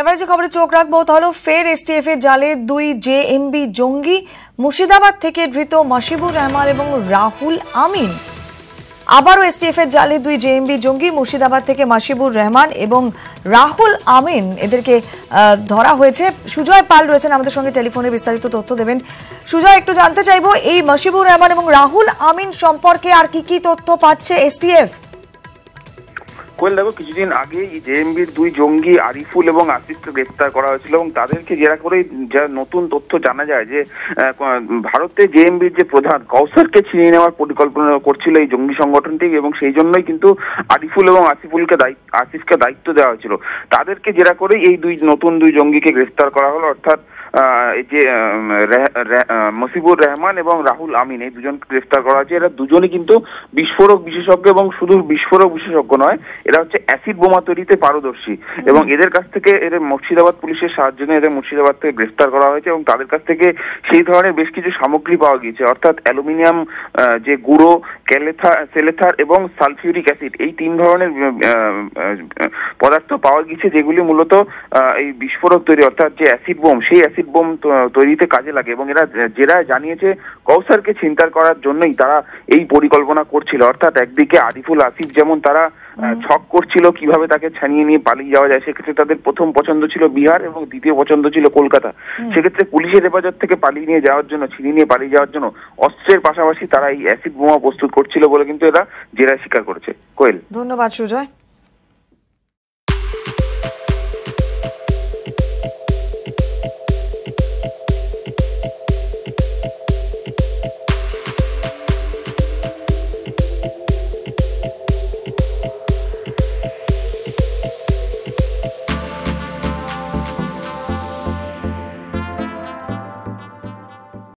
এবারে যে খবরে চোখ রাখবো তা হলো ফের এসটিএফ এর জালে 2 জেএমবি জঙ্গি। মুর্শিদাবাদ থেকে ধৃত মাসিবুর রহমান এবং রাহুল আমিন। আবারও এসটিএফ এর জালে 2 জেএমবি জঙ্গি। মুর্শিদাবাদ থেকে মাসিবুর রহমান এবং রাহুল আমিন এদেরকে ধরা হয়েছে। সুজয় পাল রয়েছেন আমাদের সঙ্গে টেলিফোনে, বিস্তারিত তথ্য দেবেন। সুজয়, একটু জানতে চাইবো এই মাসিবুর রহমান এবং রাহুল আমিন সম্পর্কে আর কি তথ্য পাচ্ছে এসটিএফ? দেখো, কিছুদিন আগে জেএমবির 2 জঙ্গি আরিফুল এবং আসিফকে গ্রেফতার করা হয়েছিল এবং তাদেরকে জেরা করে যা নতুন তথ্য জানা যায় যে ভারতে জেএমবির যে প্রধান কৌসারকে ছিনিয়ে নেওয়ার পরিকল্পনা করছিল এই জঙ্গি সংগঠনটি, এবং সেই জন্যই কিন্তু আরিফুল এবং আসিফকে দায়িত্ব দেওয়া হয়েছিল। তাদেরকে জেরা করে এই নতুন 2 জঙ্গিকে গ্রেফতার করা হলো। অর্থাৎ যে মাসিবুর রহমান এবং রাহুল আমিন, এই দুজনকে গ্রেফতার করা হয়েছে। এরা দুজনই কিন্তু বিস্ফোরক বিশেষজ্ঞ, এবং শুধু বিস্ফোরক বিশেষজ্ঞ নয়, এরা হচ্ছে অ্যাসিড বোমা তৈরিতে পারদর্শী। এবং এদের কাছ থেকে এদের মুর্শিদাবাদ পুলিশের সাহায্য নিয়ে এদের মুর্শিদাবাদ থেকে গ্রেফতার করা হয়েছে এবং তাদের কাছ থেকে সেই ধরনের বেশ কিছু সামগ্রী পাওয়া গিয়েছে। অর্থাৎ অ্যালুমিনিয়াম, যে গুঁড়ো, সেলেথার এবং সালফিউরিক অ্যাসিড, এই 3 ধরনের পদার্থ পাওয়া গিয়েছে, যেগুলি মূলত এই বিস্ফোরক তৈরি অর্থাৎ যে অ্যাসিড বোম, সেই অ্যাসিড বোম তৈরিতে কাজে লাগে। এবং এরা জানিয়েছে কৌসারকে ছিনতাই করার জন্যই তারা এই পরিকল্পনা করছিল। অর্থাৎ একদিকে আরিফুল আসিফ যেমন তারা ছক করছিল কিভাবে তাকে ছানিয়ে নিয়ে পালিয়ে যাওয়া যায়, সেক্ষেত্রে তাদের প্রথম পছন্দ ছিল বিহার এবং দ্বিতীয় পছন্দ ছিল কলকাতা। সেক্ষেত্রে পুলিশের হেফাজত থেকে ছিনিয়ে নিয়ে পালিয়ে যাওয়ার জন্য অস্ত্রের পাশাপাশি তারা এই অ্যাসিড বোমা প্রস্তুত করছিল বলে কিন্তু এরা জেরায় স্বীকার করেছে। কোয়েল, ধন্যবাদ সুজয়।